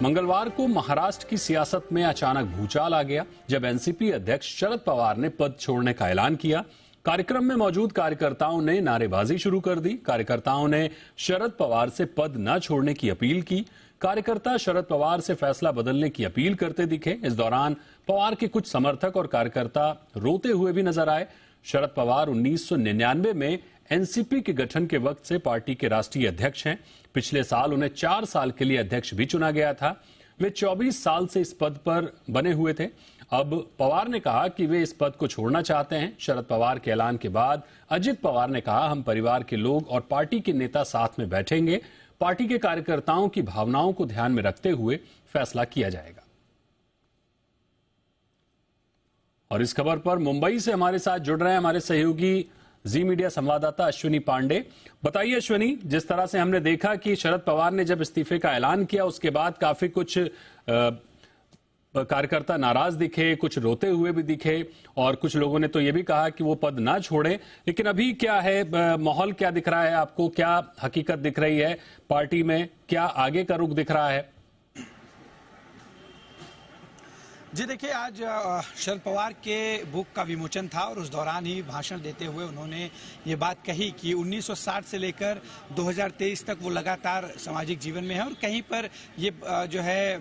मंगलवार को महाराष्ट्र की सियासत में अचानक भूचाल आ गया जब एनसीपी अध्यक्ष शरद पवार ने पद छोड़ने का ऐलान किया। कार्यक्रम में मौजूद कार्यकर्ताओं ने नारेबाजी शुरू कर दी। कार्यकर्ताओं ने शरद पवार से पद न छोड़ने की अपील की। कार्यकर्ता शरद पवार से फैसला बदलने की अपील करते दिखे। इस दौरान पवार के कुछ समर्थक और कार्यकर्ता रोते हुए भी नजर आए। शरद पवार 1999 में एनसीपी के गठन के वक्त से पार्टी के राष्ट्रीय अध्यक्ष हैं। पिछले साल उन्हें 4 साल के लिए अध्यक्ष भी चुना गया था। वे 24 साल से इस पद पर बने हुए थे। अब पवार ने कहा कि वे इस पद को छोड़ना चाहते हैं। शरद पवार के ऐलान के बाद अजित पवार ने कहा, हम परिवार के लोग और पार्टी के नेता साथ में बैठेंगे। पार्टी के कार्यकर्ताओं की भावनाओं को ध्यान में रखते हुए फैसला किया जाएगा। और इस खबर पर मुंबई से हमारे साथ जुड़ रहे हैं हमारे सहयोगी जी मीडिया संवाददाता अश्विनी पांडे। बताइए अश्विनी, जिस तरह से हमने देखा कि शरद पवार ने जब इस्तीफे का ऐलान किया उसके बाद काफी कुछ कार्यकर्ता नाराज दिखे, कुछ रोते हुए भी दिखे और कुछ लोगों ने तो ये भी कहा कि वो पद ना छोड़े। लेकिन अभी क्या है, माहौल क्या दिख रहा है आपको? क्या हकीकत दिख रही है पार्टी में? क्या आगे का रुख दिख रहा है? जी देखिए, आज शरद पवार के बुक का विमोचन था और उस दौरान ही भाषण देते हुए उन्होंने ये बात कही कि 1960 से लेकर 2023 तक वो लगातार सामाजिक जीवन में है और कहीं पर ये जो है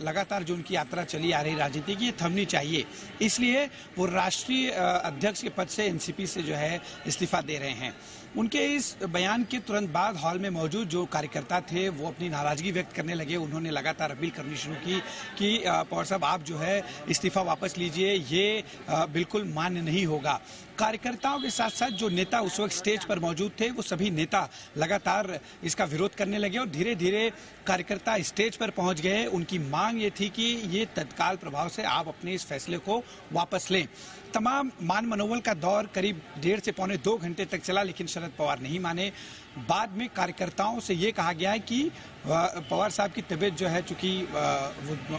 लगातार जो उनकी यात्रा चली आ रही राजनीति की, ये थमनी चाहिए। इसलिए वो राष्ट्रीय अध्यक्ष के पद से एनसीपी से जो है इस्तीफा दे रहे हैं। उनके इस बयान के तुरंत बाद हॉल में मौजूद जो कार्यकर्ता थे वो अपनी नाराजगी व्यक्त करने लगे। उन्होंने लगातार अपील करनी शुरू की कि पवार साहब, आप जो है इस्तीफा वापस लीजिए, ये बिल्कुल मान्य नहीं होगा। कार्यकर्ताओं के साथ साथ जो नेता उस वक्त स्टेज पर मौजूद थे वो सभी नेता लगातार इसका विरोध करने लगे और धीरे धीरे कार्यकर्ता स्टेज पर पहुंच गए। उनकी मांग ये थी कि ये तत्काल प्रभाव से आप अपने इस फैसले को वापस लें। तमाम मान मनोबल का दौर करीब 1.5 से पौने 2 घंटे तक चला, लेकिन शरद पवार नहीं माने। बाद में कार्यकर्ताओं से ये कहा गया है कि पवार साहब की तबीयत जो है, चूंकि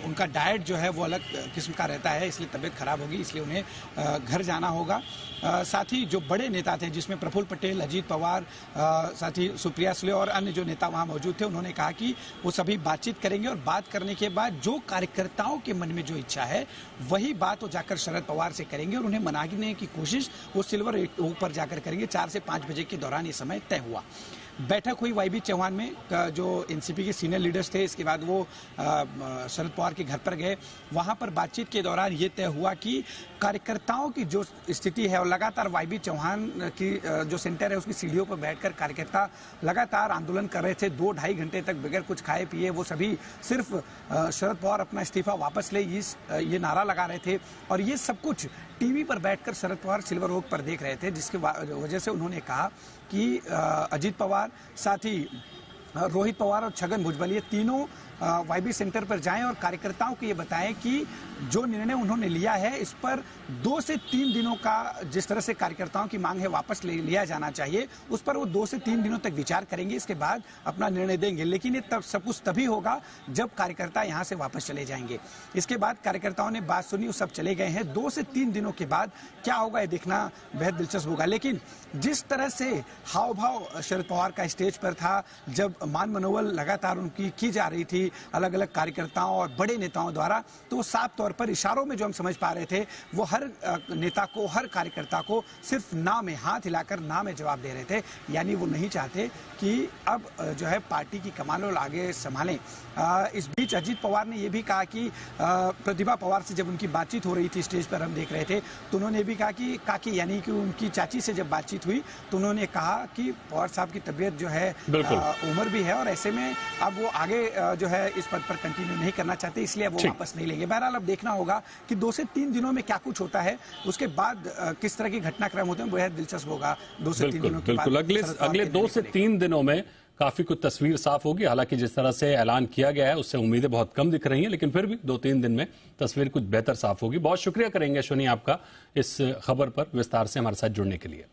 उनका डाइट जो है वो अलग किस्म का रहता है, इसलिए तबीयत खराब होगी, इसलिए उन्हें घर जाना होगा। साथ ही जो बड़े नेता थे जिसमें प्रफुल्ल पटेल, अजीत पवार, साथ ही सुप्रिया सुले और अन्य जो नेता वहां मौजूद थे, उन्होंने कहा कि वो सभी बातचीत करेंगे और बात करने के बाद जो कार्यकर्ताओं के मन में जो इच्छा है वही बात वो जाकर शरद पवार से करेंगे और उन्हें मनाने की कोशिश वो सिल्वर ओक पर जाकर करेंगे। 4 से 5 बजे के दौरान ये समय तय हुआ। बैठक हुई वाईबी चौहान में, जो एनसीपी के सीनियर लीडर्स थे। इसके बाद वो शरद पवार के घर पर गए। वहां पर बातचीत के दौरान ये तय हुआ कि कार्यकर्ताओं की जो स्थिति है और लगातार वाईबी चौहान की जो सेंटर है उसकी सीढ़ियों पर बैठकर कार्यकर्ता लगातार आंदोलन कर रहे थे 2-2.5 घंटे तक बगैर कुछ खाए पिए। वो सभी सिर्फ शरद पवार अपना इस्तीफा वापस ले ये नारा लगा रहे थे और ये सब कुछ टीवी पर बैठकर शरद पवार सिल्वर ओक पर देख रहे थे, जिसकी वजह से उन्होंने कहा कि अजीत पवार, साथ ही रोहित पवार और छगन भुजबल ये तीनों वाईबी सेंटर पर जाएं और कार्यकर्ताओं को ये बताएं कि जो निर्णय उन्होंने लिया है इस पर 2 से 3 दिनों का, जिस तरह से कार्यकर्ताओं की मांग है वापस लिया जाना चाहिए, उस पर वो 2 से 3 दिनों तक विचार करेंगे। इसके बाद अपना निर्णय देंगे, लेकिन ये तब सब कुछ तभी होगा जब कार्यकर्ता यहाँ से वापस चले जाएंगे। इसके बाद कार्यकर्ताओं ने बात सुनी, वो सब चले गए हैं। 2 से 3 दिनों के बाद क्या होगा ये देखना बेहद दिलचस्प होगा। लेकिन जिस तरह से हाव भाव शरद पवार का स्टेज पर था, जब मान मनोबल लगातार उनकी की जा रही थी अलग अलग कार्यकर्ताओं और बड़े नेताओं द्वारा, तो साफ तौर पर इशारों में जो हम समझ पा रहे थे वो हर नेता को, हर कार्यकर्ता को सिर्फ ना में हाथ हिलाकर ना में जवाब दे रहे थे। यानी वो नहीं चाहते कि अब जो है पार्टी की कमान और आगे संभालें। इस बीच अजीत पवार ने यह भी कहा कि प्रतिभा पवार से जब उनकी बातचीत हो रही थी स्टेज पर हम देख रहे थे, तो उन्होंने भी कहा कि काकी यानी कि उनकी चाची से जब बातचीत हुई तो उन्होंने कहा कि पवार साहब की तबीयत जो है उम्र भी है और ऐसे में अब वो आगे जो है इस पद पर कंटिन्यू नहीं करना चाहते, इसलिए वो वापस नहीं लेंगे। बहरहाल अब देखना होगा कि 2 से 3 दिनों में क्या कुछ होता है, उसके बाद किस तरह के घटनाक्रम होते हैं, बेहद दिलचस्प होगा। 2 से 3 दिनों के बाद अगले 2 से 3 दिनों में काफी कुछ तस्वीर साफ होगी। हालांकि जिस तरह से ऐलान किया गया है उससे उम्मीदें बहुत कम दिख रही हैं, लेकिन फिर भी 2-3 दिन में तस्वीर कुछ बेहतर साफ होगी। बहुत शुक्रिया करेंगे अश्विनी आपका इस खबर पर विस्तार से हमारे साथ जुड़ने के लिए।